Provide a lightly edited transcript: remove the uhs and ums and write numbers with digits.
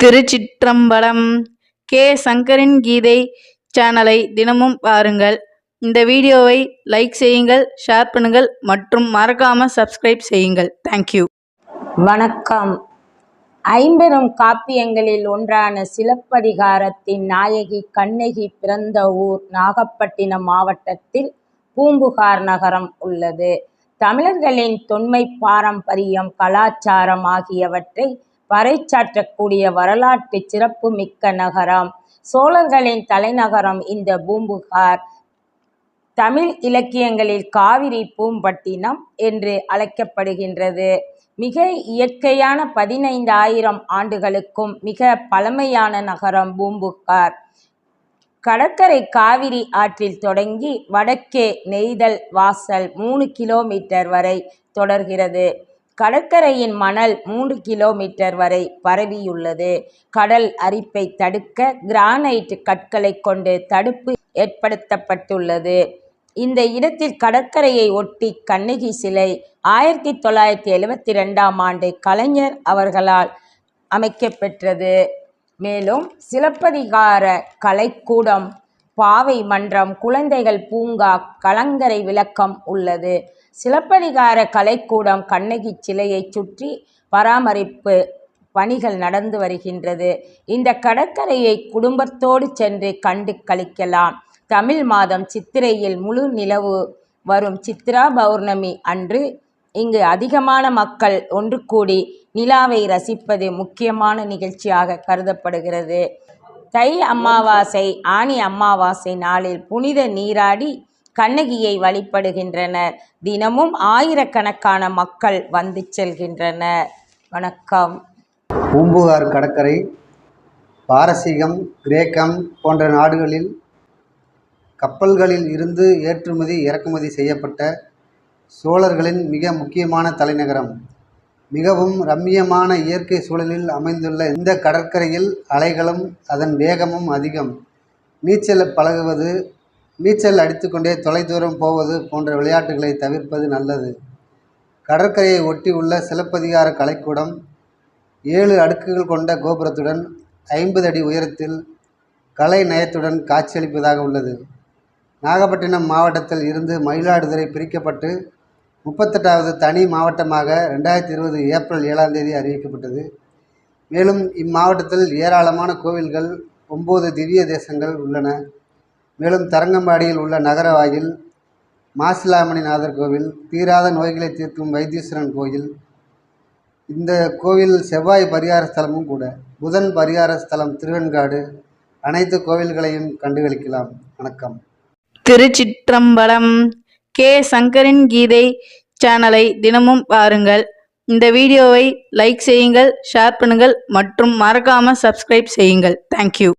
திருச்சிற்றம்பலம். K. சங்கரின் கீதை சேனலை தினமும் பாருங்கள். இந்த வீடியோவை லைக் செய்யுங்கள், ஷேர் பண்ணுங்கள் மற்றும் மறக்காம சப்ஸ்கிரைப் செய்யுங்கள். தேங்க்யூ. வணக்கம். ஐம்பெரும் காப்பியங்களில் ஒன்றான சிலப்பதிகாரத்தின் நாயகி கண்ணகி பிறந்த ஊர் நாகப்பட்டினம் மாவட்டத்தில் பூம்புகார் நகரம் உள்ளது. தமிழர்களின் தொன்மை, பாரம்பரியம், கலாச்சாரம் ஆகியவற்றை பறைசாற்றக்கூடிய வரலாற்று சிறப்பு மிக்க நகரம். சோழர்களின் தலைநகரம் இந்த பூம்புகார். தமிழ் இலக்கியங்களில் காவிரி பூம்பட்டினம் என்று அழைக்கப்படுகின்றது. மிக இயற்கையான 15,000 ஆண்டுகளுக்கும் மிக பழமையான நகரம் பூம்புகார். கடற்கரை காவிரி ஆற்றில் தொடங்கி வடக்கே நெய்தல் வாசல் 3 கிலோமீட்டர் வரை தொடர்கிறது. கடற்கரையின் மணல் 3 கிலோமீட்டர் வரை பரவியுள்ளது. கடல் அரிப்பை தடுக்க கிரானைட் கற்களை கொண்டு தடுப்பு ஏற்படுத்தப்பட்டுள்ளது. இந்த இடத்தில் கடற்கரையை ஒட்டி கண்ணகி சிலை 1972ஆம் ஆண்டு கலைஞர் அவர்களால் அமைக்கப்பெற்றது. மேலும் சிலப்பதிகார கலைக்கூடம், பாவை மன்றம், குழந்தைகள் பூங்கா, கலங்கரை விளக்கம் உள்ளது. சிலப்பதிகார கலைக்கூடம் கண்ணகி சிலையை சுற்றி பராமரிப்பு பணிகள் நடந்து வருகின்றது. இந்த கடற்கரையை குடும்பத்தோடு சென்று கண்டு களிக்கலாம். தமிழ் மாதம் சித்திரையில் முழு நிலவு வரும் சித்ரா பௌர்ணமி அன்று இங்கு அதிகமான மக்கள் ஒன்று கூடி நிலாவை ரசிப்பது முக்கியமான நிகழ்ச்சியாக கருதப்படுகிறது. தை அமாவாசை, ஆனி அமாவாசை நாளில் புனித நீராடி கண்ணகியை வழிபடுகின்றனர். தினமும் ஆயிரக்கணக்கான மக்கள் வந்து செல்கின்றனர். வணக்கம். பூம்புகார் கடற்கரை பாரசீகம், கிரேக்கம் போன்ற நாடுகளில் கப்பல்களில் இருந்து ஏற்றுமதி இறக்குமதி செய்யப்பட்ட சோழர்களின் மிக முக்கியமான தலைநகரம். மிகவும் ரம்மியமான இயற்கை சூழலில் அமைந்துள்ள இந்த கடற்கரையில் அலைகளும் அதன் வேகமும் அதிகம். நீச்சல் பழகுவது, நீச்சல் அடித்துக்கொண்டே தொலைதூரம் போவது போன்ற விளையாட்டுகளை தவிர்ப்பது நல்லது. கடற்கரையை ஒட்டி உள்ள சிலப்பதிகார கலைக்கூடம் 7 அடுக்குகள் கொண்ட கோபுரத்துடன் 50 அடி உயரத்தில் கலை நயத்துடன் காட்சியளிப்பதாக உள்ளது. நாகப்பட்டினம் மாவட்டத்தில் இருந்து மயிலாடுதுறை பிரிக்கப்பட்டு 38வது தனி மாவட்டமாக 2020 ஏப்ரல் 7ஆம் தேதி அறிவிக்கப்பட்டது. மேலும் இம்மாவட்டத்தில் ஏராளமான கோவில்கள், 9 திவ்ய தேசங்கள் உள்ளன. மேலும் தரங்கம்பாடியில் உள்ள நகரவாயில், மாசிலாமணிநாதர் கோவில், தீராத நோய்களை தீர்க்கும் வைத்தீஸ்வரன் கோயில், இந்த கோவில் செவ்வாய் பரிகார ஸ்தலமும் கூட. புதன் பரிகார ஸ்தலம் திருவெண்காடு. அனைத்து கோவில்களையும் கண்டுகளிக்கலாம். வணக்கம். திருச்சிற்றம்பலம். கே. சங்கரின் கீதை சேனலை தினமும் பாருங்கள். இந்த வீடியோவை லைக் செய்யுங்கள், ஷேர் பண்ணுங்கள் மற்றும் மறக்காம சப்ஸ்கிரைப் செய்யுங்கள். தேங்க்யூ.